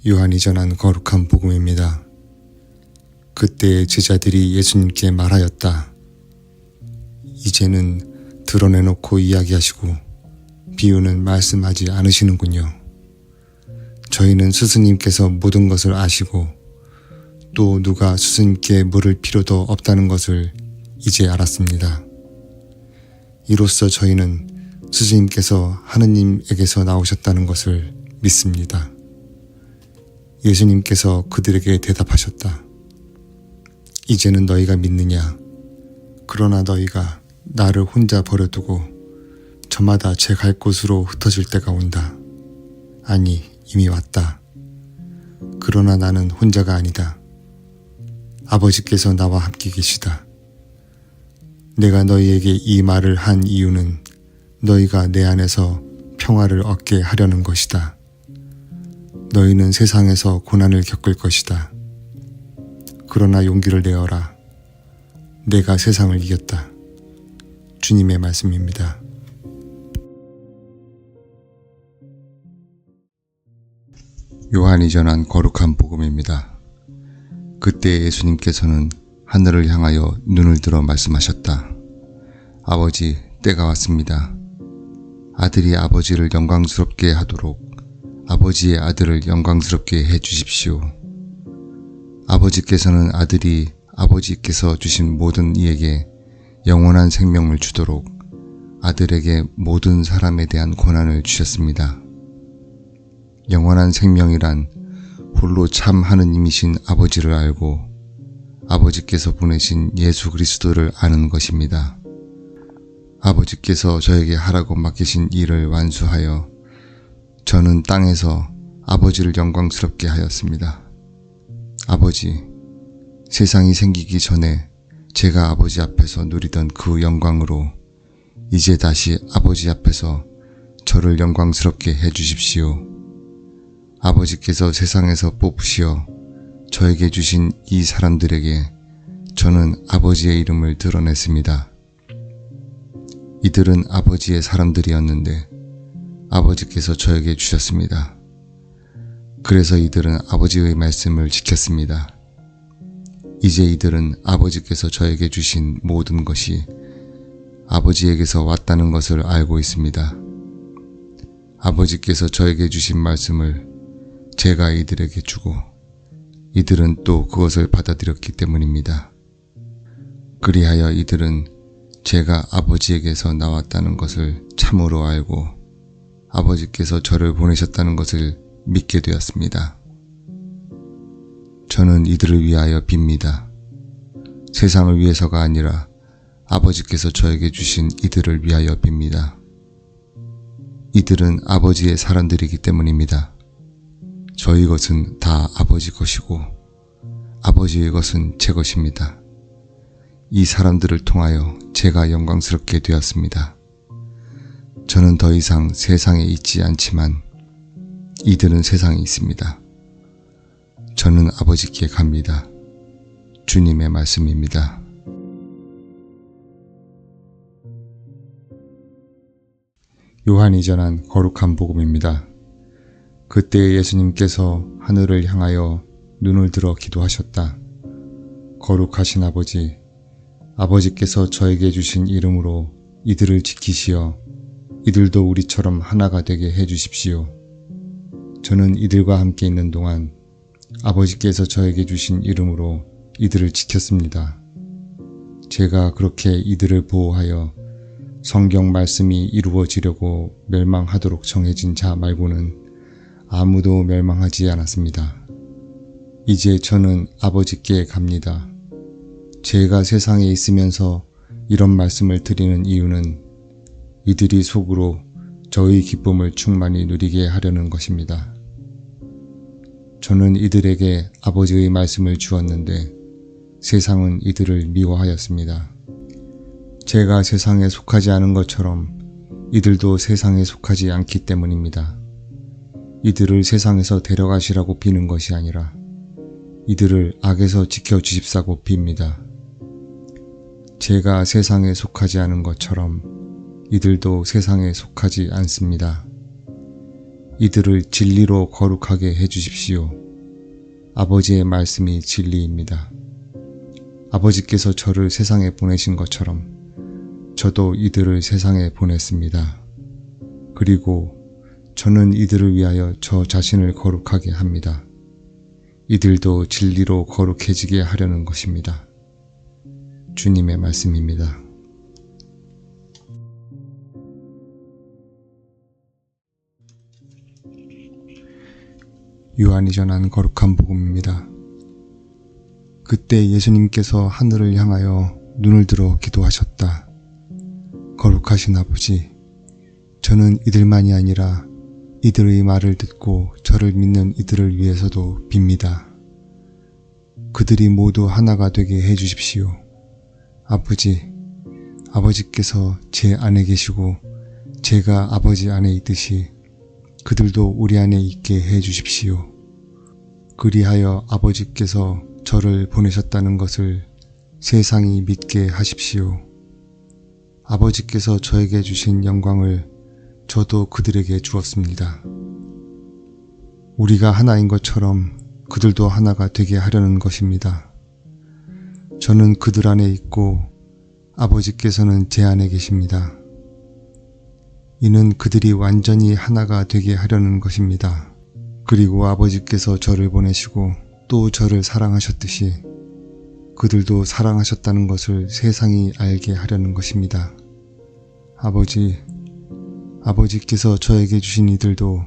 요한이 전한 거룩한 복음입니다. 그때 제자들이 예수님께 말하였다. 이제는 드러내놓고 이야기하시고 비유는 말씀하지 않으시는군요. 저희는 스승님께서 모든 것을 아시고 또 누가 스승님께 물을 필요도 없다는 것을 이제 알았습니다. 이로써 저희는 스승님께서 하느님에게서 나오셨다는 것을 믿습니다. 예수님께서 그들에게 대답하셨다. 이제는 너희가 믿느냐? 그러나 너희가 나를 혼자 버려두고 저마다 제 갈 곳으로 흩어질 때가 온다. 아니, 이미 왔다. 그러나 나는 혼자가 아니다. 아버지께서 나와 함께 계시다. 내가 너희에게 이 말을 한 이유는 너희가 내 안에서 평화를 얻게 하려는 것이다. 너희는 세상에서 고난을 겪을 것이다. 그러나 용기를 내어라. 내가 세상을 이겼다. 주님의 말씀입니다. 요한이 전한 거룩한 복음입니다. 그때 예수님께서는 하늘을 향하여 눈을 들어 말씀하셨다. 아버지, 때가 왔습니다. 아들이 아버지를 영광스럽게 하도록 아버지의 아들을 영광스럽게 해 주십시오. 아버지께서는 아들이 아버지께서 주신 모든 이에게 영원한 생명을 주도록 아들에게 모든 사람에 대한 권한을 주셨습니다. 영원한 생명이란 홀로 참 하느님이신 아버지를 알고 아버지께서 보내신 예수 그리스도를 아는 것입니다. 아버지께서 저에게 하라고 맡기신 일을 완수하여 저는 땅에서 아버지를 영광스럽게 하였습니다. 아버지, 세상이 생기기 전에 제가 아버지 앞에서 누리던 그 영광으로 이제 다시 아버지 앞에서 저를 영광스럽게 해주십시오. 아버지께서 세상에서 뽑으시어 저에게 주신 이 사람들에게 저는 아버지의 이름을 드러냈습니다. 이들은 아버지의 사람들이었는데 아버지께서 저에게 주셨습니다. 그래서 이들은 아버지의 말씀을 지켰습니다. 이제 이들은 아버지께서 저에게 주신 모든 것이 아버지에게서 왔다는 것을 알고 있습니다. 아버지께서 저에게 주신 말씀을 제가 이들에게 주고 이들은 또 그것을 받아들였기 때문입니다. 그리하여 이들은 제가 아버지에게서 나왔다는 것을 참으로 알고 아버지께서 저를 보내셨다는 것을 믿게 되었습니다. 저는 이들을 위하여 빕니다. 세상을 위해서가 아니라 아버지께서 저에게 주신 이들을 위하여 빕니다. 이들은 아버지의 사람들이기 때문입니다. 저희 것은 다 아버지 것이고 아버지의 것은 제 것입니다. 이 사람들을 통하여 제가 영광스럽게 되었습니다. 저는 더 이상 세상에 있지 않지만 이들은 세상에 있습니다. 저는 아버지께 갑니다. 주님의 말씀입니다. 요한이 전한 거룩한 복음입니다. 그때 예수님께서 하늘을 향하여 눈을 들어 기도하셨다. 거룩하신 아버지, 아버지께서 저에게 주신 이름으로 이들을 지키시어 이들도 우리처럼 하나가 되게 해 주십시오. 저는 이들과 함께 있는 동안 아버지께서 저에게 주신 이름으로 이들을 지켰습니다. 제가 그렇게 이들을 보호하여 성경 말씀이 이루어지려고 멸망하도록 정해진 자 말고는 아무도 멸망하지 않았습니다. 이제 저는 아버지께 갑니다. 제가 세상에 있으면서 이런 말씀을 드리는 이유는 이들이 속으로 저의 기쁨을 충만히 누리게 하려는 것입니다. 저는 이들에게 아버지의 말씀을 주었는데 세상은 이들을 미워하였습니다. 제가 세상에 속하지 않은 것처럼 이들도 세상에 속하지 않기 때문입니다. 이들을 세상에서 데려가시라고 비는 것이 아니라 이들을 악에서 지켜주십사고 빕니다. 제가 세상에 속하지 않은 것처럼 이들도 세상에 속하지 않습니다. 이들을 진리로 거룩하게 해주십시오. 아버지의 말씀이 진리입니다. 아버지께서 저를 세상에 보내신 것처럼 저도 이들을 세상에 보냈습니다. 그리고 저는 이들을 위하여 저 자신을 거룩하게 합니다. 이들도 진리로 거룩해지게 하려는 것입니다. 주님의 말씀입니다. 요한이 전한 거룩한 복음입니다. 그때 예수님께서 하늘을 향하여 눈을 들어 기도하셨다. 거룩하신 아버지, 저는 이들만이 아니라 이들의 말을 듣고 저를 믿는 이들을 위해서도 빕니다. 그들이 모두 하나가 되게 해주십시오. 아버지께서 제 안에 계시고 제가 아버지 안에 있듯이 그들도 우리 안에 있게 해주십시오. 그리하여 아버지께서 저를 보내셨다는 것을 세상이 믿게 하십시오. 아버지께서 저에게 주신 영광을 저도 그들에게 주었습니다. 우리가 하나인 것처럼 그들도 하나가 되게 하려는 것입니다. 저는 그들 안에 있고 아버지께서는 제 안에 계십니다. 이는 그들이 완전히 하나가 되게 하려는 것입니다. 그리고 아버지께서 저를 보내시고 또 저를 사랑하셨듯이 그들도 사랑하셨다는 것을 세상이 알게 하려는 것입니다. 아버지께서 저에게 주신 이들도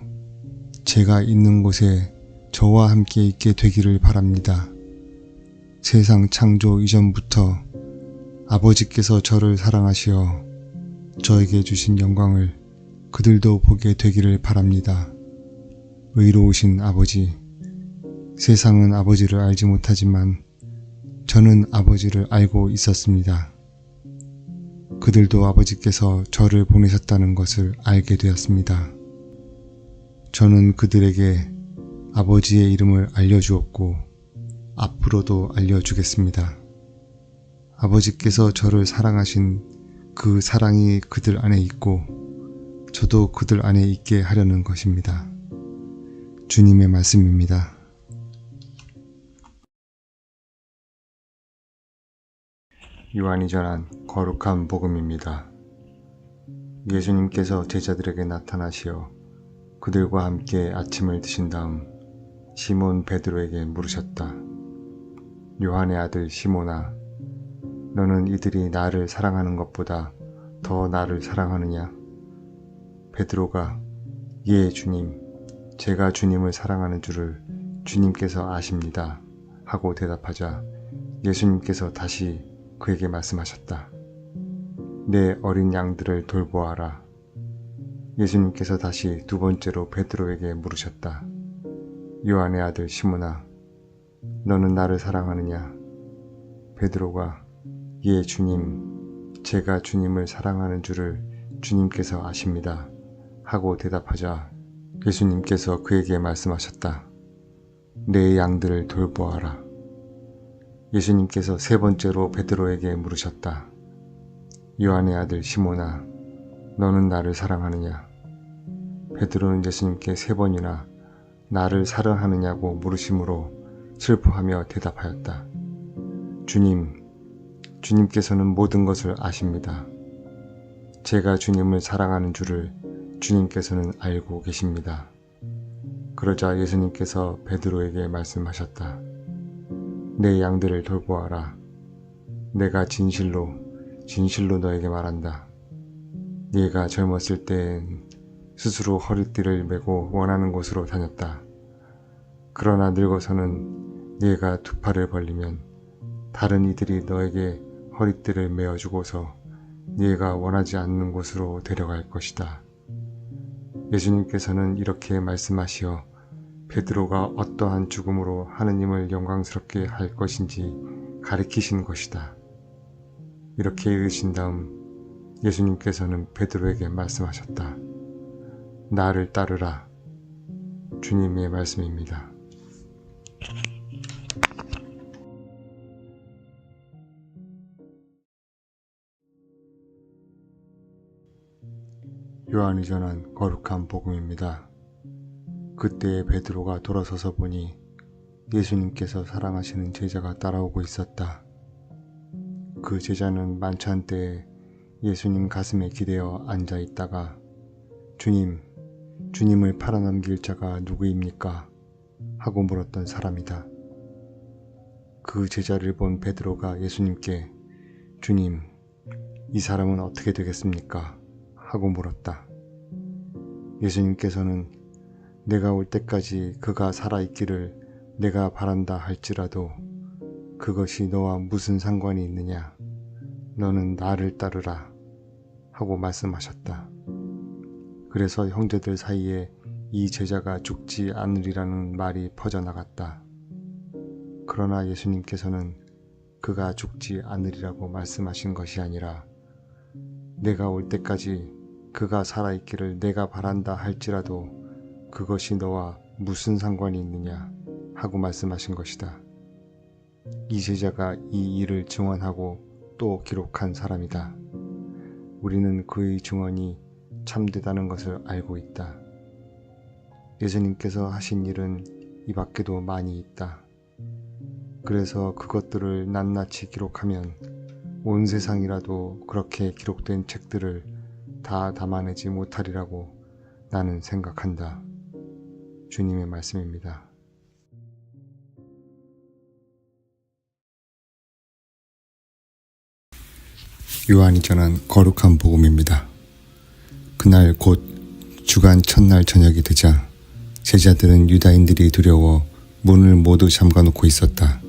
제가 있는 곳에 저와 함께 있게 되기를 바랍니다. 세상 창조 이전부터 아버지께서 저를 사랑하시어 저에게 주신 영광을 그들도 보게 되기를 바랍니다. 의로우신 아버지, 세상은 아버지를 알지 못하지만 저는 아버지를 알고 있었습니다. 그들도 아버지께서 저를 보내셨다는 것을 알게 되었습니다. 저는 그들에게 아버지의 이름을 알려주었고 앞으로도 알려주겠습니다. 아버지께서 저를 사랑하신 그 사랑이 그들 안에 있고 저도 그들 안에 있게 하려는 것입니다. 주님의 말씀입니다. 요한이 전한 거룩한 복음입니다. 예수님께서 제자들에게 나타나시어 그들과 함께 아침을 드신 다음 시몬 베드로에게 물으셨다. 요한의 아들 시몬아, 너는 이들이 나를 사랑하는 것보다 더 나를 사랑하느냐? 베드로가 예 주님, 제가 주님을 사랑하는 줄을 주님께서 아십니다 하고 대답하자 예수님께서 다시 그에게 말씀하셨다. 내 어린 양들을 돌보아라. 예수님께서 다시 두 번째로 베드로에게 물으셨다. 요한의 아들 시몬아, 너는 나를 사랑하느냐? 베드로가 예 주님, 제가 주님을 사랑하는 줄을 주님께서 아십니다 하고 대답하자 예수님께서 그에게 말씀하셨다. 내 양들을 돌보아라. 예수님께서 세 번째로 베드로에게 물으셨다. 요한의 아들 시몬아, 너는 나를 사랑하느냐? 베드로는 예수님께 세 번이나 나를 사랑하느냐고 물으심으로 슬퍼하며 대답하였다. 주님께서는 모든 것을 아십니다. 제가 주님을 사랑하는 줄을 주님께서는 알고 계십니다. 그러자 예수님께서 베드로에게 말씀하셨다. 내 양들을 돌보아라. 내가 진실로 너에게 말한다. 네가 젊었을 때엔 스스로 허리띠를 메고 원하는 곳으로 다녔다. 그러나 늙어서는 네가 두 팔을 벌리면 다른 이들이 너에게 허리띠를 메어주고서 네가 원하지 않는 곳으로 데려갈 것이다. 예수님께서는 이렇게 말씀하시어 베드로가 어떠한 죽음으로 하느님을 영광스럽게 할 것인지 가리키신 것이다. 이렇게 읽으신 다음 예수님께서는 베드로에게 말씀하셨다. 나를 따르라. 주님의 말씀입니다. 요한이 전한 거룩한 복음입니다. 그때에 베드로가 돌아서서 보니 예수님께서 사랑하시는 제자가 따라오고 있었다. 그 제자는 만찬 때에 예수님 가슴에 기대어 앉아 있다가 주님을 팔아넘길 자가 누구입니까? 하고 물었던 사람이다. 그 제자를 본 베드로가 예수님께 주님, 이 사람은 어떻게 되겠습니까? 하고 물었다. 예수님께서는 내가 올 때까지 그가 살아있기를 내가 바란다 할지라도 그것이 너와 무슨 상관이 있느냐? 너는 나를 따르라 하고 말씀하셨다. 그래서 형제들 사이에 이 제자가 죽지 않으리라는 말이 퍼져나갔다. 그러나 예수님께서는 그가 죽지 않으리라고 말씀하신 것이 아니라 내가 올 때까지 그가 살아있기를 내가 바란다 할지라도 그것이 너와 무슨 상관이 있느냐 하고 말씀하신 것이다. 이 제자가 이 일을 증언하고 또 기록한 사람이다. 우리는 그의 증언이 참되다는 것을 알고 있다. 예수님께서 하신 일은 이 밖에도 많이 있다. 그래서 그것들을 낱낱이 기록하면 온 세상이라도 그렇게 기록된 책들을 다 담아내지 못하리라고 나는 생각한다. 주님의 말씀입니다. 요한이 전한 거룩한 복음입니다. 그날 곧 주간 첫날 저녁이 되자 제자들은 유다인들이 두려워 문을 모두 잠가놓고 있었다.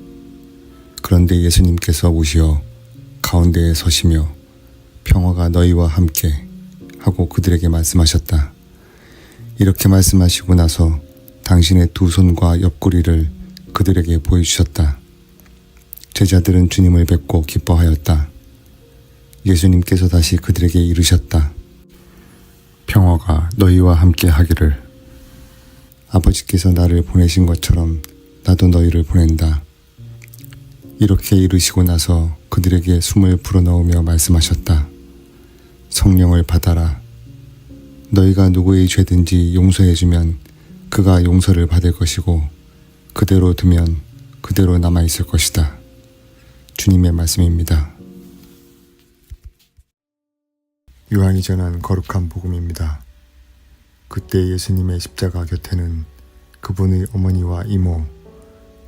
그런데 예수님께서 오시어 가운데에 서시며 평화가 너희와 함께 하고 그들에게 말씀하셨다. 이렇게 말씀하시고 나서 당신의 두 손과 옆구리를 그들에게 보여주셨다. 제자들은 주님을 뵙고 기뻐하였다. 예수님께서 다시 그들에게 이르셨다. 평화가 너희와 함께 하기를. 아버지께서 나를 보내신 것처럼 나도 너희를 보낸다. 이렇게 이르시고 나서 그들에게 숨을 불어넣으며 말씀하셨다. 성령을 받아라. 너희가 누구의 죄든지 용서해주면 그가 용서를 받을 것이고 그대로 두면 그대로 남아있을 것이다. 주님의 말씀입니다. 요한이 전한 거룩한 복음입니다. 그때 예수님의 십자가 곁에는 그분의 어머니와 이모,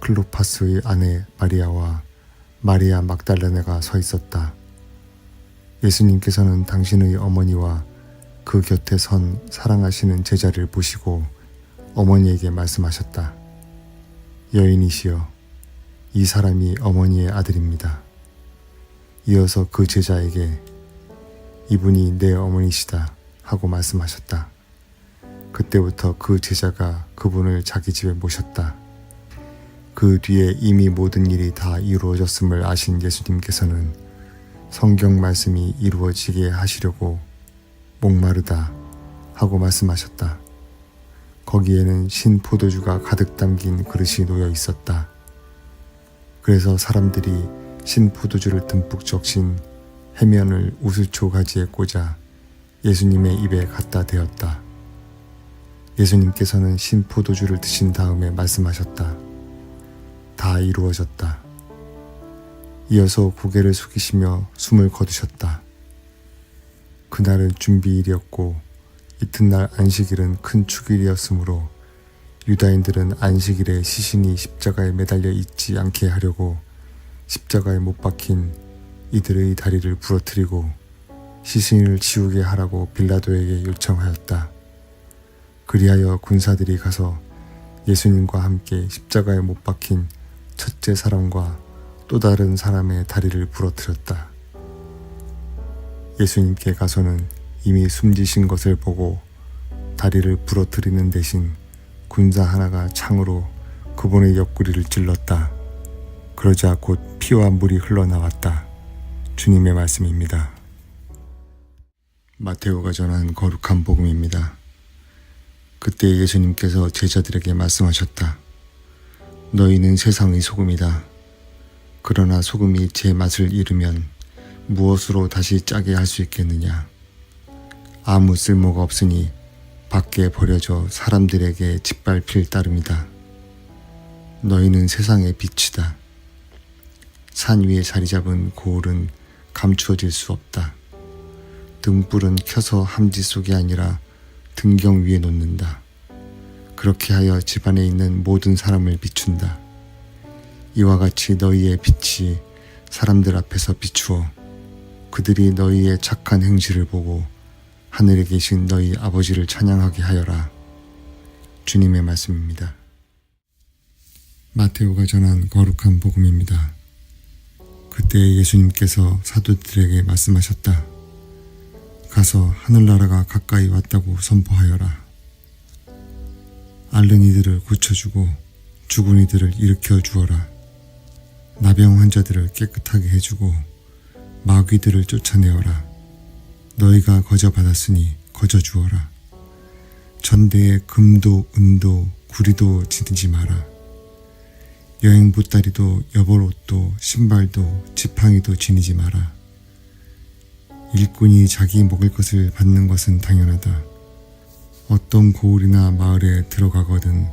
클로파스의 아내 마리아와 마리아 막달레나가 서 있었다. 예수님께서는 당신의 어머니와 그 곁에 선 사랑하시는 제자를 보시고 어머니에게 말씀하셨다. 여인이시여, 이 사람이 어머니의 아들입니다. 이어서 그 제자에게 이분이 내 어머니시다 하고 말씀하셨다. 그때부터 그 제자가 그분을 자기 집에 모셨다. 그 뒤에 이미 모든 일이 다 이루어졌음을 아신 예수님께서는 성경 말씀이 이루어지게 하시려고 목마르다 하고 말씀하셨다. 거기에는 신 포도주가 가득 담긴 그릇이 놓여 있었다. 그래서 사람들이 신 포도주를 듬뿍 적신 해면을 우수초 가지에 꽂아 예수님의 입에 갖다 대었다. 예수님께서는 신 포도주를 드신 다음에 말씀하셨다. 다 이루어졌다. 이어서 고개를 숙이시며 숨을 거두셨다. 그날은 준비일이었고 이튿날 안식일은 큰 축일이었으므로 유다인들은 안식일에 시신이 십자가에 매달려 있지 않게 하려고 십자가에 못 박힌 이들의 다리를 부러뜨리고 시신을 치우게 하라고 빌라도에게 요청하였다. 그리하여 군사들이 가서 예수님과 함께 십자가에 못 박힌 첫째 사람과 또 다른 사람의 다리를 부러뜨렸다. 예수님께 가서는 이미 숨지신 것을 보고 다리를 부러뜨리는 대신 군사 하나가 창으로 그분의 옆구리를 찔렀다. 그러자 곧 피와 물이 흘러나왔다. 주님의 말씀입니다. 마테오가 전한 거룩한 복음입니다. 그때 예수님께서 제자들에게 말씀하셨다. 너희는 세상의 소금이다. 그러나 소금이 제 맛을 잃으면 무엇으로 다시 짜게 할 수 있겠느냐. 아무 쓸모가 없으니 밖에 버려져 사람들에게 짓밟힐 따름이다. 너희는 세상의 빛이다. 산 위에 자리 잡은 고울은 감추어질 수 없다. 등불은 켜서 함지 속이 아니라 등경 위에 놓는다. 그렇게 하여 집안에 있는 모든 사람을 비춘다. 이와 같이 너희의 빛이 사람들 앞에서 비추어 그들이 너희의 착한 행실을 보고 하늘에 계신 너희 아버지를 찬양하게 하여라. 주님의 말씀입니다. 마테오가 전한 거룩한 복음입니다. 그때 예수님께서 사도들에게 말씀하셨다. 가서 하늘나라가 가까이 왔다고 선포하여라. 앓는 이들을 고쳐주고 죽은 이들을 일으켜 주어라. 나병 환자들을 깨끗하게 해주고 마귀들을 쫓아내어라. 너희가 거저 받았으니 거저 주어라. 전대에 금도 은도 구리도 지니지 마라. 여행 보따리도 여벌옷도 신발도 지팡이도 지니지 마라. 일꾼이 자기 먹을 것을 받는 것은 당연하다. 어떤 고을이나 마을에 들어가거든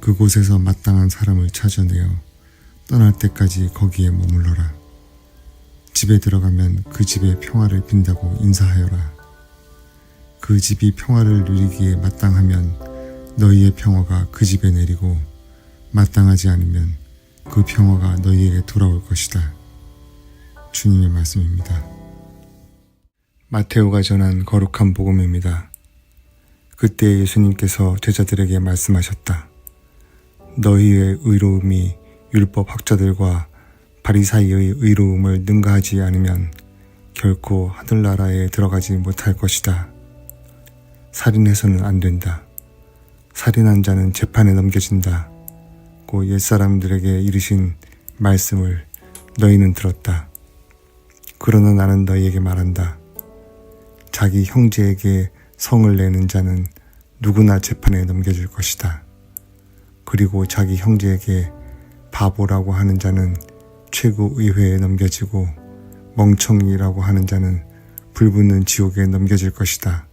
그곳에서 마땅한 사람을 찾아내어 떠날 때까지 거기에 머물러라. 집에 들어가면 그 집에 평화를 빈다고 인사하여라. 그 집이 평화를 누리기에 마땅하면 너희의 평화가 그 집에 내리고 마땅하지 않으면 그 평화가 너희에게 돌아올 것이다. 주님의 말씀입니다. 마테오가 전한 거룩한 복음입니다. 그때 예수님께서 제자들에게 말씀하셨다. 너희의 의로움이 율법 학자들과 바리사이의 의로움을 능가하지 않으면 결코 하늘나라에 들어가지 못할 것이다. 살인해서는 안 된다. 살인한 자는 재판에 넘겨진다. 고 옛사람들에게 이르신 말씀을 너희는 들었다. 그러나 나는 너희에게 말한다. 자기 형제에게 성을 내는 자는 누구나 재판에 넘겨질 것이다. 그리고 자기 형제에게 바보라고 하는 자는 최고의회에 넘겨지고 멍청이라고 하는 자는 불붙는 지옥에 넘겨질 것이다.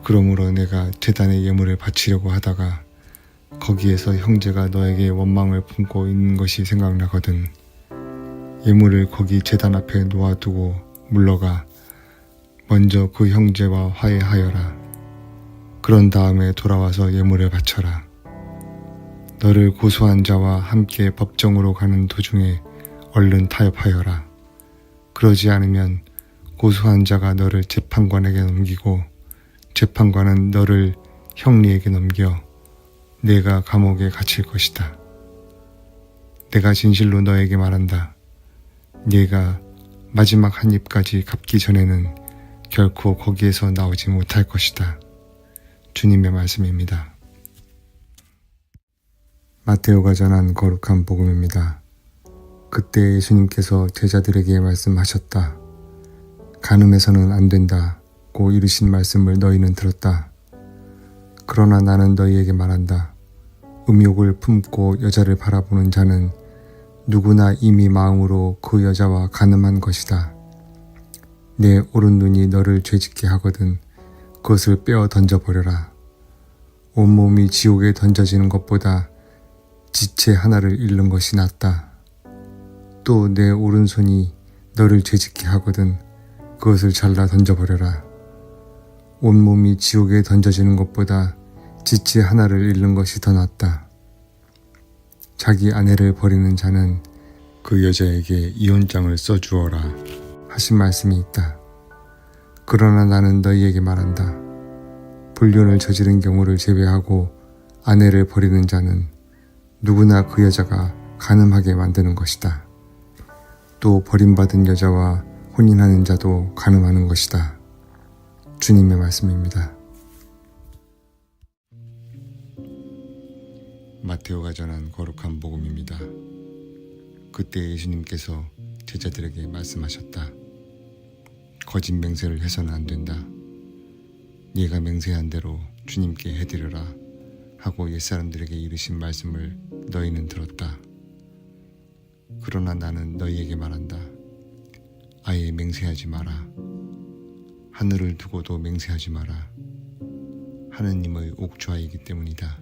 그러므로 내가 제단에 예물을 바치려고 하다가 거기에서 형제가 너에게 원망을 품고 있는 것이 생각나거든 예물을 거기 제단 앞에 놓아두고 물러가 먼저 그 형제와 화해하여라. 그런 다음에 돌아와서 예물을 바쳐라. 너를 고소한 자와 함께 법정으로 가는 도중에 얼른 타협하여라. 그러지 않으면 고소한 자가 너를 재판관에게 넘기고 재판관은 너를 형리에게 넘겨 내가 감옥에 갇힐 것이다. 내가 진실로 너에게 말한다. 네가 마지막 한 입까지 갚기 전에는 결코 거기에서 나오지 못할 것이다. 주님의 말씀입니다. 마테오가 전한 거룩한 복음입니다. 그때 예수님께서 제자들에게 말씀하셨다. 간음해서는 안 된다고 이르신 말씀을 너희는 들었다. 그러나 나는 너희에게 말한다. 음욕을 품고 여자를 바라보는 자는 누구나 이미 마음으로 그 여자와 간음한 것이다. 내 오른 눈이 너를 죄짓게 하거든 그것을 빼어 던져버려라. 온몸이 지옥에 던져지는 것보다 지체 하나를 잃는 것이 낫다. 또 내 오른손이 너를 죄짓게 하거든 그것을 잘라 던져버려라. 온몸이 지옥에 던져지는 것보다 지체 하나를 잃는 것이 더 낫다. 자기 아내를 버리는 자는 그 여자에게 이혼장을 써주어라 하신 말씀이 있다. 그러나 나는 너희에게 말한다. 불륜을 저지른 경우를 제외하고 아내를 버리는 자는 누구나 그 여자가 간음하게 만드는 것이다. 또 버림받은 여자와 혼인하는 자도 간음하는 것이다. 주님의 말씀입니다. 마테오가 전한 거룩한 복음입니다. 그때 예수님께서 제자들에게 말씀하셨다. 거짓 맹세를 해서는 안 된다. 네가 맹세한 대로 주님께 해드려라 하고 옛사람들에게 이르신 말씀을 너희는 들었다. 그러나 나는 너희에게 말한다. 아예 맹세하지 마라. 하늘을 두고도 맹세하지 마라. 하느님의 옥좌이기 때문이다.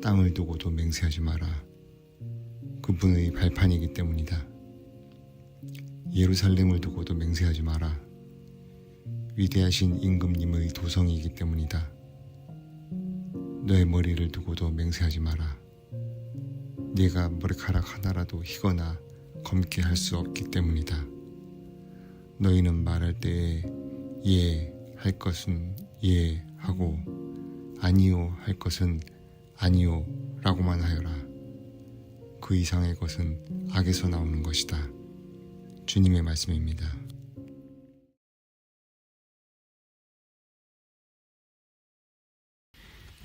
땅을 두고도 맹세하지 마라. 그분의 발판이기 때문이다. 예루살렘을 두고도 맹세하지 마라. 위대하신 임금님의 도성이기 때문이다. 너의 머리를 두고도 맹세하지 마라. 네가 머리카락 하나라도 희거나 검게 할 수 없기 때문이다. 너희는 말할 때에 예 할 것은 예 하고 아니요 할 것은 아니요 라고만 하여라. 그 이상의 것은 악에서 나오는 것이다. 주님의 말씀입니다.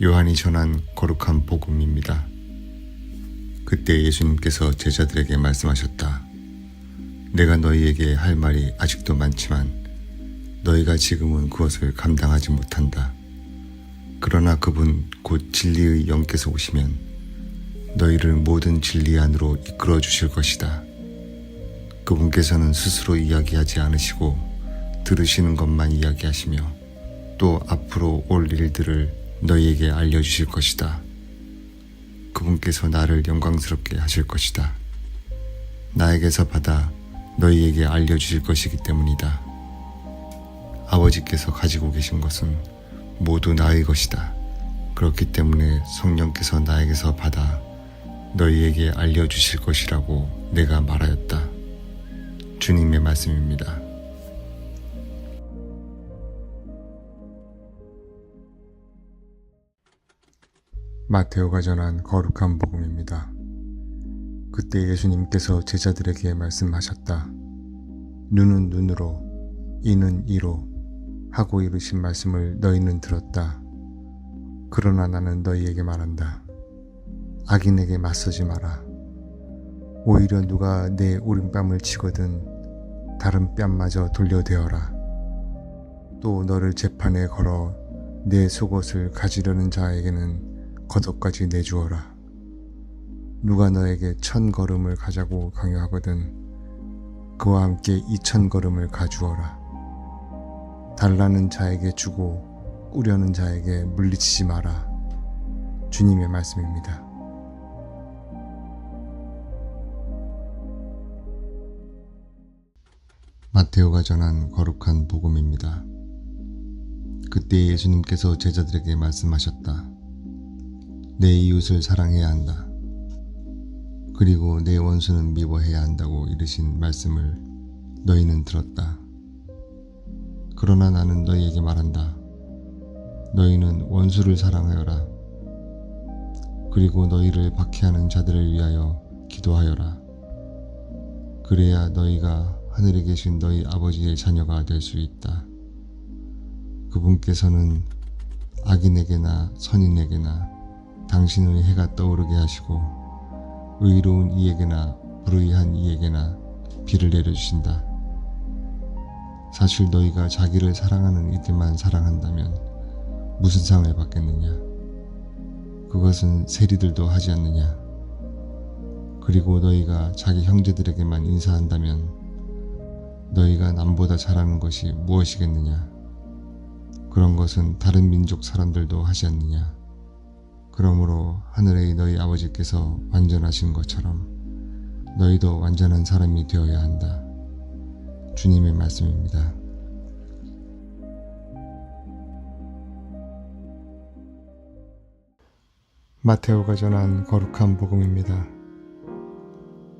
요한이 전한 거룩한 복음입니다. 그때 예수님께서 제자들에게 말씀하셨다. 내가 너희에게 할 말이 아직도 많지만 너희가 지금은 그것을 감당하지 못한다. 그러나 그분 곧 진리의 영께서 오시면 너희를 모든 진리 안으로 이끌어 주실 것이다. 그분께서는 스스로 이야기하지 않으시고 들으시는 것만 이야기하시며 또 앞으로 올 일들을 너희에게 알려주실 것이다. 그분께서 나를 영광스럽게 하실 것이다. 나에게서 받아 너희에게 알려주실 것이기 때문이다. 아버지께서 가지고 계신 것은 모두 나의 것이다. 그렇기 때문에 성령께서 나에게서 받아 너희에게 알려주실 것이라고 내가 말하였다. 주님의 말씀입니다. 마테오가 전한 거룩한 복음입니다. 그때 예수님께서 제자들에게 말씀하셨다. 눈은 눈으로, 이는 이로 하고 이르신 말씀을 너희는 들었다. 그러나 나는 너희에게 말한다. 악인에게 맞서지 마라. 오히려 누가 내 오른뺨을 치거든 다른 뺨마저 돌려대어라. 또 너를 재판에 걸어 내 속옷을 가지려는 자에게는 겉옷까지 내주어라. 누가 너에게 1000걸음을 가자고 강요하거든 그와 함께 2000걸음을 가주어라. 달라는 자에게 주고 꾸려는 자에게 물리치지 마라. 주님의 말씀입니다. 마테오가 전한 거룩한 복음입니다. 그때 예수님께서 제자들에게 말씀하셨다. 내 이웃을 사랑해야 한다. 그리고 내 원수는 미워해야 한다고 이르신 말씀을 너희는 들었다. 그러나 나는 너희에게 말한다. 너희는 원수를 사랑하여라. 그리고 너희를 박해하는 자들을 위하여 기도하여라. 그래야 너희가 하늘에 계신 너희 아버지의 자녀가 될 수 있다. 그분께서는 악인에게나 선인에게나 당신의 해가 떠오르게 하시고 의로운 이에게나 불의한 이에게나 비를 내려주신다. 사실 너희가 자기를 사랑하는 이들만 사랑한다면 무슨 상을 받겠느냐? 그것은 세리들도 하지 않느냐? 그리고 너희가 자기 형제들에게만 인사한다면 너희가 남보다 잘하는 것이 무엇이겠느냐? 그런 것은 다른 민족 사람들도 하지 않느냐? 그러므로 하늘의 너희 아버지께서 완전하신 것처럼 너희도 완전한 사람이 되어야 한다. 주님의 말씀입니다. 마테오가 전한 거룩한 복음입니다.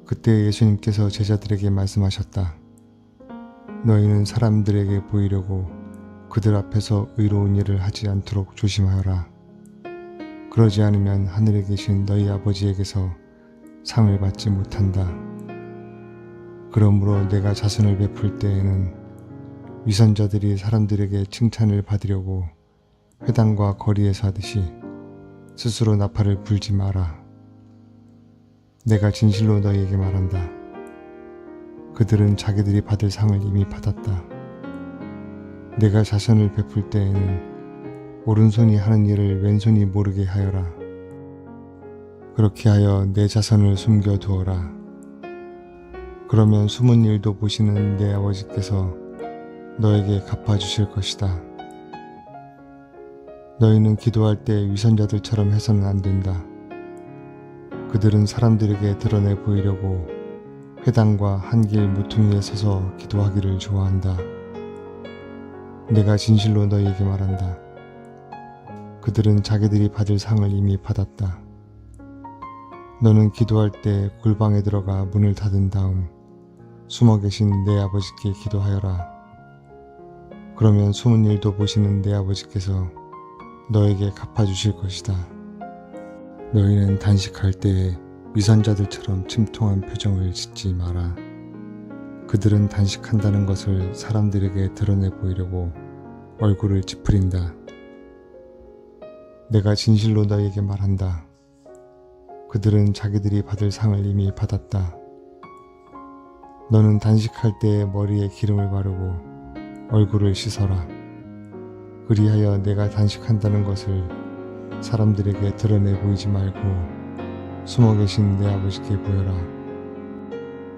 그때 예수님께서 제자들에게 말씀하셨다. 너희는 사람들에게 보이려고 그들 앞에서 의로운 일을 하지 않도록 조심하여라. 그러지 않으면 하늘에 계신 너희 아버지에게서 상을 받지 못한다. 그러므로 내가 자선을 베풀 때에는 위선자들이 사람들에게 칭찬을 받으려고 회당과 거리에서 하듯이 스스로 나팔을 불지 마라. 내가 진실로 너희에게 말한다. 그들은 자기들이 받을 상을 이미 받았다. 내가 자선을 베풀 때에는 오른손이 하는 일을 왼손이 모르게 하여라. 그렇게 하여 내 자선을 숨겨두어라. 그러면 숨은 일도 보시는 내 아버지께서 너에게 갚아주실 것이다. 너희는 기도할 때 위선자들처럼 해서는 안 된다. 그들은 사람들에게 드러내 보이려고 회당과 한길 모퉁이에 서서 기도하기를 좋아한다. 내가 진실로 너희에게 말한다. 그들은 자기들이 받을 상을 이미 받았다. 너는 기도할 때 골방에 들어가 문을 닫은 다음 숨어 계신 내 아버지께 기도하여라. 그러면 숨은 일도 보시는 내 아버지께서 너에게 갚아주실 것이다. 너희는 단식할 때에 위선자들처럼 침통한 표정을 짓지 마라. 그들은 단식한다는 것을 사람들에게 드러내 보이려고 얼굴을 찌푸린다. 내가 진실로 너희에게 말한다. 그들은 자기들이 받을 상을 이미 받았다. 너는 단식할 때에 머리에 기름을 바르고 얼굴을 씻어라. 그리하여 내가 단식한다는 것을 사람들에게 드러내 보이지 말고 숨어 계신 내 아버지께 보여라.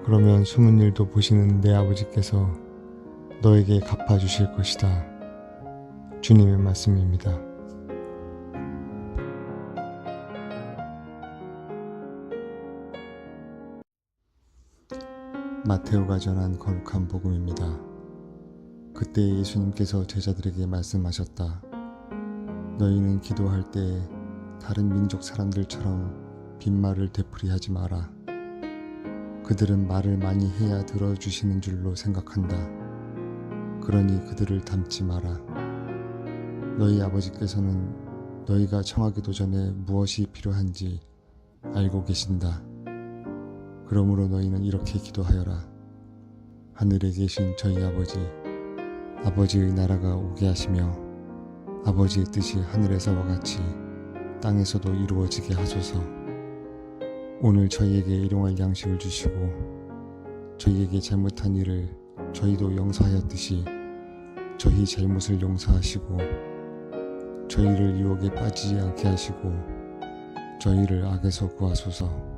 그러면 숨은 일도 보시는 내 아버지께서 너에게 갚아주실 것이다. 주님의 말씀입니다. 마테오가 전한 거룩한 복음입니다. 그때 예수님께서 제자들에게 말씀하셨다. 너희는 기도할 때 다른 민족 사람들처럼 빈말을 되풀이하지 마라. 그들은 말을 많이 해야 들어주시는 줄로 생각한다. 그러니 그들을 닮지 마라. 너희 아버지께서는 너희가 청하기도 전에 무엇이 필요한지 알고 계신다. 그러므로 너희는 이렇게 기도하여라. 하늘에 계신 저희 아버지, 아버지의 나라가 오게 하시며 아버지의 뜻이 하늘에서와 같이 땅에서도 이루어지게 하소서. 오늘 저희에게 일용할 양식을 주시고 저희에게 잘못한 일을 저희도 용서하였듯이 저희 잘못을 용서하시고 저희를 유혹에 빠지지 않게 하시고 저희를 악에서 구하소서.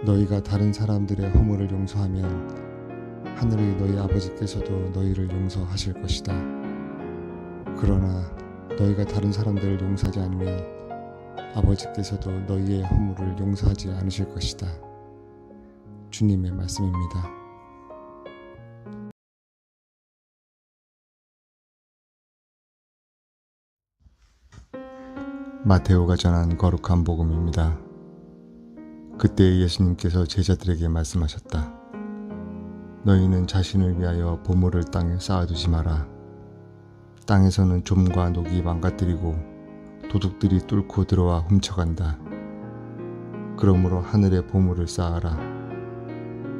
너희가 다른 사람들의 허물을 용서하면 하늘의 너희 아버지께서도 너희를 용서하실 것이다. 그러나 너희가 다른 사람들을 용서하지 않으면 아버지께서도 너희의 허물을 용서하지 않으실 것이다. 주님의 말씀입니다. 마테오가 전한 거룩한 복음입니다. 그때 예수님께서 제자들에게 말씀하셨다. 너희는 자신을 위하여 보물을 땅에 쌓아두지 마라. 땅에서는 좀과 녹이 망가뜨리고 도둑들이 뚫고 들어와 훔쳐간다. 그러므로 하늘에 보물을 쌓아라.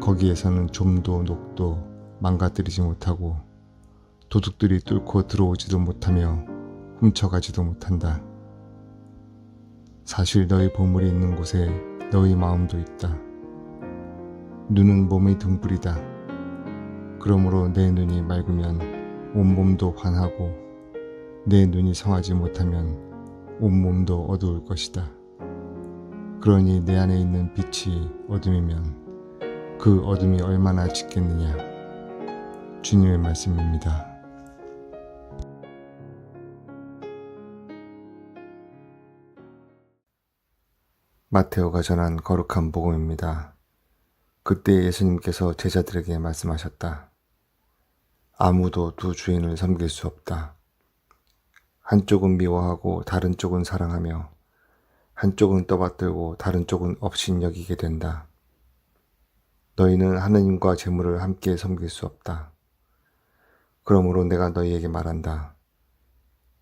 거기에서는 좀도 녹도 망가뜨리지 못하고 도둑들이 뚫고 들어오지도 못하며 훔쳐가지도 못한다. 사실 너희 보물이 있는 곳에 너희 마음도 있다. 눈은 몸의 등불이다. 그러므로 내 눈이 맑으면 온몸도 환하고 내 눈이 성하지 못하면 온몸도 어두울 것이다. 그러니 내 안에 있는 빛이 어둠이면 그 어둠이 얼마나 짙겠느냐. 주님의 말씀입니다. 마테오가 전한 거룩한 복음입니다. 그때 예수님께서 제자들에게 말씀하셨다. 아무도 두 주인을 섬길 수 없다. 한쪽은 미워하고 다른 쪽은 사랑하며 한쪽은 떠받들고 다른 쪽은 업신여기게 된다. 너희는 하느님과 재물을 함께 섬길 수 없다. 그러므로 내가 너희에게 말한다.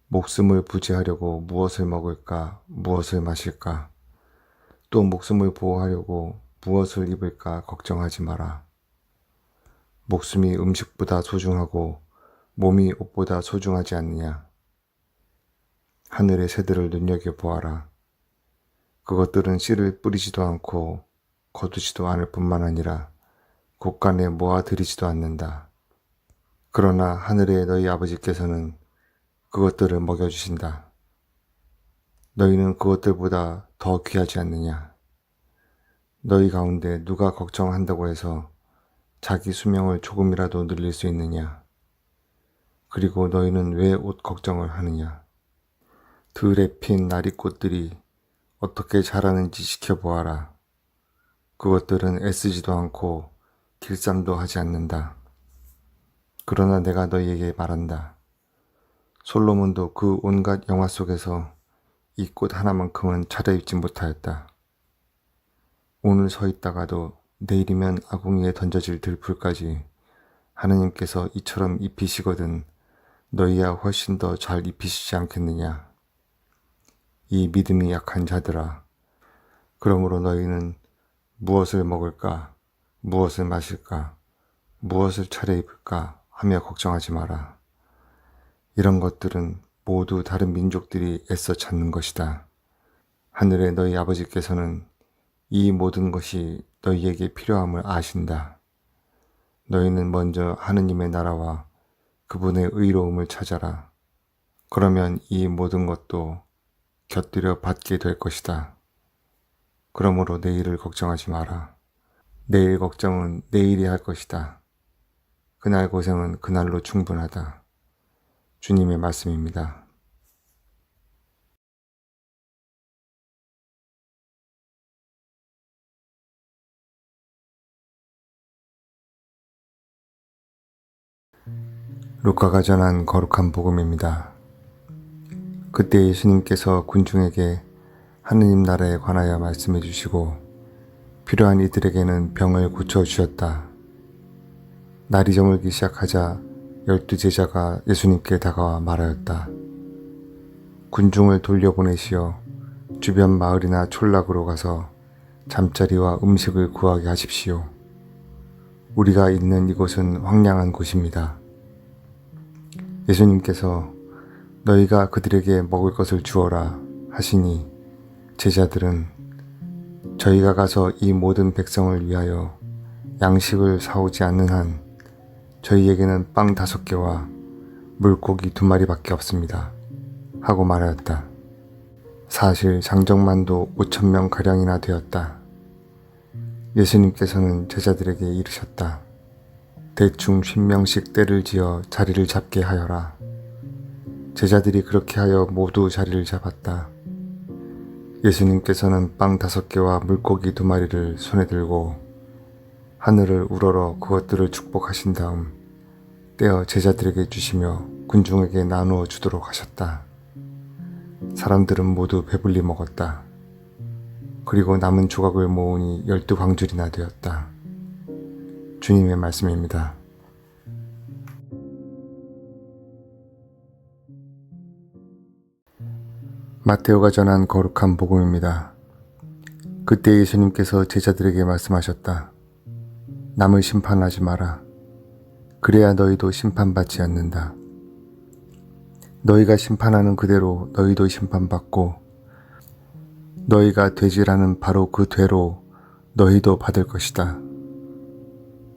목숨을 부지하려고 무엇을 먹을까, 무엇을 마실까, 또 목숨을 보호하려고 무엇을 입을까 걱정하지 마라. 목숨이 음식보다 소중하고 몸이 옷보다 소중하지 않느냐. 하늘의 새들을 눈여겨보아라. 그것들은 씨를 뿌리지도 않고 거두지도 않을 뿐만 아니라 곳간에 모아들이지도 않는다. 그러나 하늘의 너희 아버지께서는 그것들을 먹여주신다. 너희는 그것들보다 더 귀하지 않느냐. 너희 가운데 누가 걱정한다고 해서 자기 수명을 조금이라도 늘릴 수 있느냐. 그리고 너희는 왜 옷 걱정을 하느냐. 들에 핀 나리꽃들이 어떻게 자라는지 지켜보아라. 그것들은 애쓰지도 않고 길쌈도 하지 않는다. 그러나 내가 너희에게 말한다. 솔로몬도 그 온갖 영화 속에서 이 꽃 하나만큼은 차려입지 못하였다. 오늘 서 있다가도 내일이면 아궁이에 던져질 들풀까지 하느님께서 이처럼 입히시거든 너희야 훨씬 더 잘 입히시지 않겠느냐. 이 믿음이 약한 자들아. 그러므로 너희는 무엇을 먹을까, 무엇을 마실까, 무엇을 차려입을까 하며 걱정하지 마라. 이런 것들은 모두 다른 민족들이 애써 찾는 것이다. 하늘의 너희 아버지께서는 이 모든 것이 너희에게 필요함을 아신다. 너희는 먼저 하느님의 나라와 그분의 의로움을 찾아라. 그러면 이 모든 것도 곁들여 받게 될 것이다. 그러므로 내일을 걱정하지 마라. 내일 걱정은 내일이 할 것이다. 그날 고생은 그날로 충분하다. 주님의 말씀입니다. 루카가 전한 거룩한 복음입니다. 그때 예수님께서 군중에게 하느님 나라에 관하여 말씀해 주시고 필요한 이들에게는 병을 고쳐주셨다. 날이 저물기 시작하자 12제자가 예수님께 다가와 말하였다. 군중을 돌려보내시어 주변 마을이나 촌락으로 가서 잠자리와 음식을 구하게 하십시오. 우리가 있는 이곳은 황량한 곳입니다. 예수님께서 너희가 그들에게 먹을 것을 주어라 하시니 제자들은 저희가 가서 이 모든 백성을 위하여 양식을 사오지 않는 한 저희에게는 빵 5개와 물고기 2마리밖에 없습니다. 하고 말하였다. 사실 장정만도 5,000명가량이나 되었다. 예수님께서는 제자들에게 이르셨다. 대충 50명씩 떼를 지어 자리를 잡게 하여라. 제자들이 그렇게 하여 모두 자리를 잡았다. 예수님께서는 빵 5개와 물고기 2마리를 손에 들고 하늘을 우러러 그것들을 축복하신 다음 떼어 제자들에게 주시며 군중에게 나누어 주도록 하셨다. 사람들은 모두 배불리 먹었다. 그리고 남은 조각을 모으니 12광줄이나 되었다. 주님의 말씀입니다. 마테오가 전한 거룩한 복음입니다. 그때 예수님께서 제자들에게 말씀하셨다. 남을 심판하지 마라. 그래야 너희도 심판받지 않는다. 너희가 심판하는 그대로 너희도 심판받고 너희가 되지라는 바로 그 되로 너희도 받을 것이다.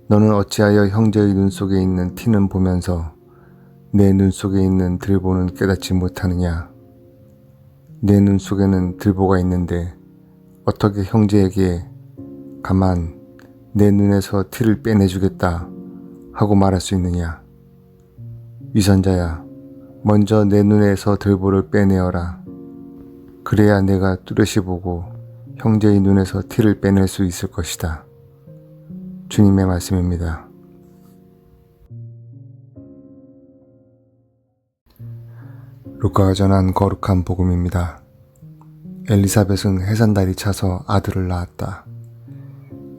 너는 어찌하여 형제의 눈 속에 있는 티는 보면서 내 눈 속에 있는 들보는 깨닫지 못하느냐? 내 눈 속에는 들보가 있는데 어떻게 형제에게 가만 내 눈에서 티를 빼내주겠다 하고 말할 수 있느냐? 위선자야, 먼저 내 눈에서 들보를 빼내어라. 그래야 내가 뚜렷이 보고 형제의 눈에서 티를 빼낼 수 있을 것이다. 주님의 말씀입니다. 루카가 전한 거룩한 복음입니다. 엘리사벳은 해산달이 차서 아들을 낳았다.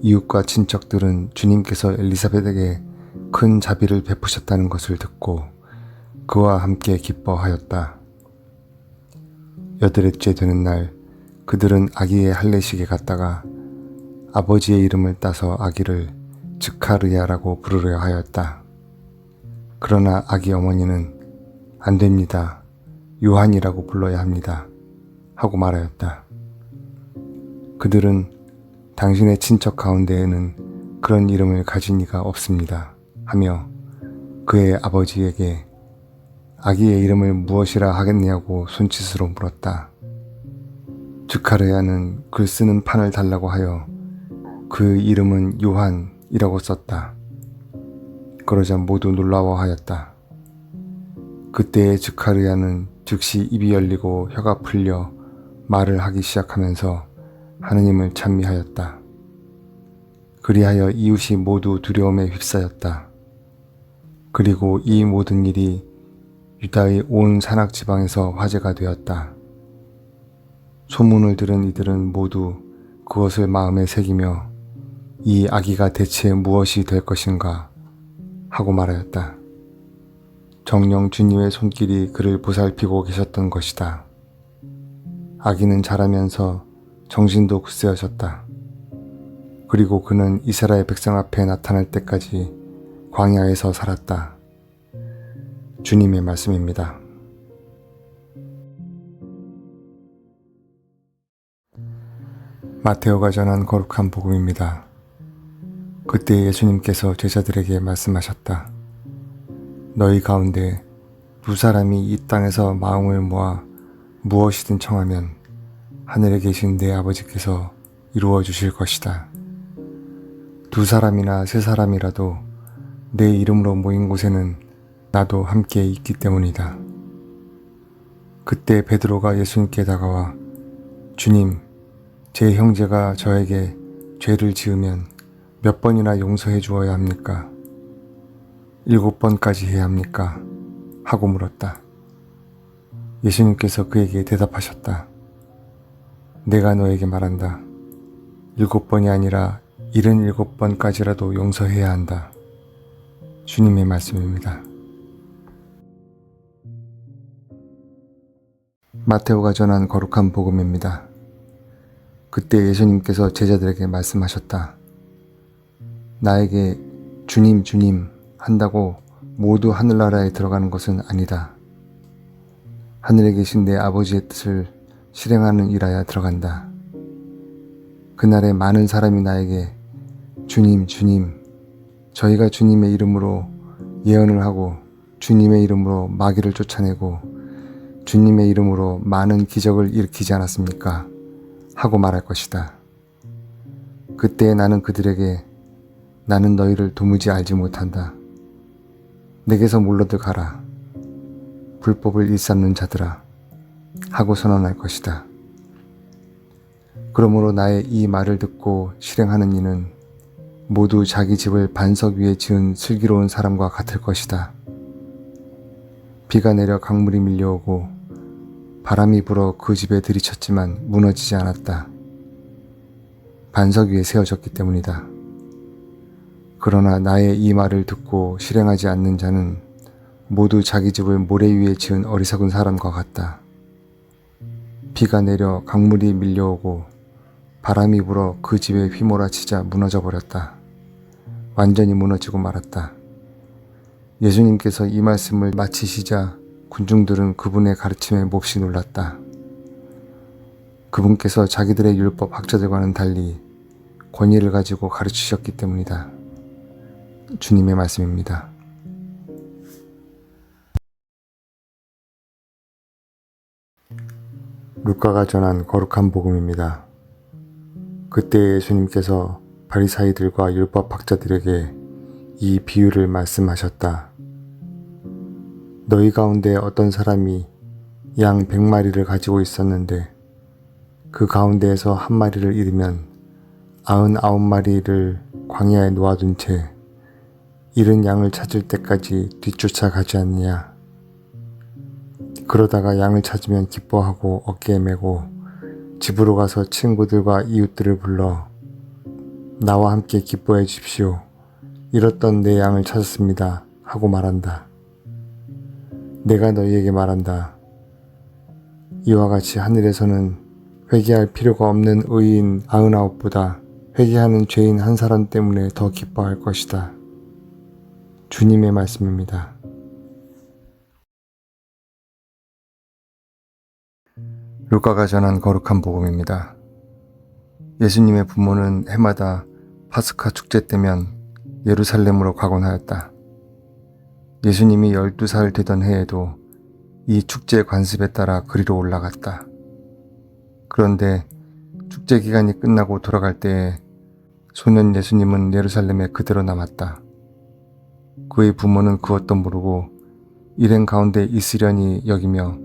이웃과 친척들은 주님께서 엘리사벳에게 큰 자비를 베푸셨다는 것을 듣고 그와 함께 기뻐하였다. 8일째 되는 날 그들은 아기의 할례식에 갔다가 아버지의 이름을 따서 아기를 즈카르야라고 부르려 하였다. 그러나 아기 어머니는 안 됩니다. 요한이라고 불러야 합니다. 하고 말하였다. 그들은 당신의 친척 가운데에는 그런 이름을 가진 이가 없습니다. 하며 그의 아버지에게 아기의 이름을 무엇이라 하겠냐고 손짓으로 물었다. 즈카르야는 글 쓰는 판을 달라고 하여 그 이름은 요한이라고 썼다. 그러자 모두 놀라워하였다. 그때의 즈카르야는 즉시 입이 열리고 혀가 풀려 말을 하기 시작하면서 하느님을 찬미하였다. 그리하여 이웃이 모두 두려움에 휩싸였다. 그리고 이 모든 일이 유다의 온 산악 지방에서 화제가 되었다. 소문을 들은 이들은 모두 그것을 마음에 새기며 이 아기가 대체 무엇이 될 것인가 하고 말하였다. 정녕 주님의 손길이 그를 보살피고 계셨던 것이다. 아기는 자라면서 정신도 굳세어졌다. 그리고 그는 이스라엘 백성 앞에 나타날 때까지 광야에서 살았다. 주님의 말씀입니다. 마테오가 전한 거룩한 복음입니다. 그때 예수님께서 제자들에게 말씀하셨다. 너희 가운데 두 사람이 이 땅에서 마음을 모아 무엇이든 청하면 하늘에 계신 내 아버지께서 이루어 주실 것이다. 두 사람이나 세 사람이라도 내 이름으로 모인 곳에는 나도 함께 있기 때문이다. 그때 베드로가 예수님께 다가와 주님, 제 형제가 저에게 죄를 지으면 몇 번이나 용서해 주어야 합니까? 7번까지 해야 합니까? 하고 물었다. 예수님께서 그에게 대답하셨다. 내가 너에게 말한다. 7번이 아니라 77번까지라도 용서해야 한다. 주님의 말씀입니다. 마테오가 전한 거룩한 복음입니다. 그때 예수님께서 제자들에게 말씀하셨다. 나에게 주님, 주님 한다고 모두 하늘나라에 들어가는 것은 아니다. 하늘에 계신 내 아버지의 뜻을 실행하는 일하여 들어간다. 그날에 많은 사람이 나에게 주님, 주님, 저희가 주님의 이름으로 예언을 하고 주님의 이름으로 마귀를 쫓아내고 주님의 이름으로 많은 기적을 일으키지 않았습니까? 하고 말할 것이다. 그때 나는 그들에게 나는 너희를 도무지 알지 못한다. 내게서 물러들 가라. 불법을 일삼는 자들아. 하고 선언할 것이다. 그러므로 나의 이 말을 듣고 실행하는 이는 모두 자기 집을 반석 위에 지은 슬기로운 사람과 같을 것이다. 비가 내려 강물이 밀려오고 바람이 불어 그 집에 들이쳤지만 무너지지 않았다. 반석 위에 세워졌기 때문이다. 그러나 나의 이 말을 듣고 실행하지 않는 자는 모두 자기 집을 모래 위에 지은 어리석은 사람과 같다. 비가 내려 강물이 밀려오고 바람이 불어 그 집에 휘몰아치자 무너져 버렸다. 완전히 무너지고 말았다. 예수님께서 이 말씀을 마치시자 군중들은 그분의 가르침에 몹시 놀랐다. 그분께서 자기들의 율법 학자들과는 달리 권위를 가지고 가르치셨기 때문이다. 주님의 말씀입니다. 루카가 전한 거룩한 복음입니다. 그때 예수님께서 바리사이들과 율법 학자들에게 이 비유를 말씀하셨다. 너희 가운데 어떤 사람이 양 100마리를 가지고 있었는데 그 가운데에서 한 마리를 잃으면 99마리를 광야에 놓아둔 채 잃은 양을 찾을 때까지 뒤쫓아가지 않느냐. 그러다가 양을 찾으면 기뻐하고 어깨에 메고 집으로 가서 친구들과 이웃들을 불러 나와 함께 기뻐해 주십시오. 잃었던 내 양을 찾았습니다. 하고 말한다. 내가 너희에게 말한다. 이와 같이 하늘에서는 회개할 필요가 없는 의인 99보다 회개하는 죄인 한 사람 때문에 더 기뻐할 것이다. 주님의 말씀입니다. 루카가 전한 거룩한 복음입니다. 예수님의 부모는 해마다 파스카 축제 때면 예루살렘으로 가곤 하였다. 예수님이 12살 되던 해에도 이 축제 관습에 따라 그리로 올라갔다. 그런데 축제 기간이 끝나고 돌아갈 때에 소년 예수님은 예루살렘에 그대로 남았다. 그의 부모는 그것도 모르고 일행 가운데 있으려니 여기며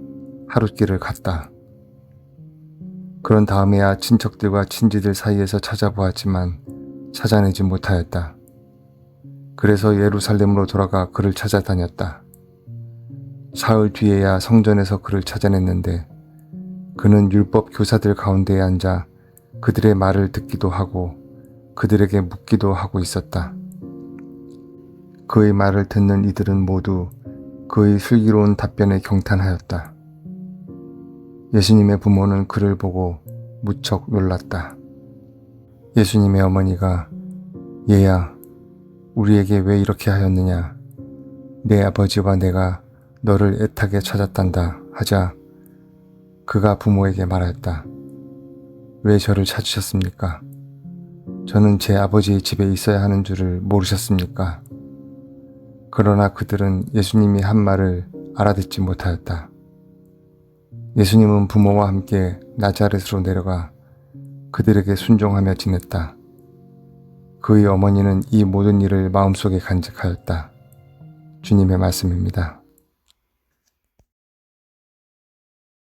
하룻길을 갔다. 그런 다음에야 친척들과 친지들 사이에서 찾아보았지만 찾아내지 못하였다. 그래서 예루살렘으로 돌아가 그를 찾아다녔다. 사흘 뒤에야 성전에서 그를 찾아냈는데 그는 율법 교사들 가운데에 앉아 그들의 말을 듣기도 하고 그들에게 묻기도 하고 있었다. 그의 말을 듣는 이들은 모두 그의 슬기로운 답변에 경탄하였다. 예수님의 부모는 그를 보고 무척 놀랐다. 예수님의 어머니가 얘야, 우리에게 왜 이렇게 하였느냐? 내 아버지와 내가 너를 애타게 찾았단다 하자 그가 부모에게 말하였다. 왜 저를 찾으셨습니까? 저는 제 아버지의 집에 있어야 하는 줄을 모르셨습니까? 그러나 그들은 예수님이 한 말을 알아듣지 못하였다. 예수님은 부모와 함께 나자렛으로 내려가 그들에게 순종하며 지냈다. 그의 어머니는 이 모든 일을 마음속에 간직하였다. 주님의 말씀입니다.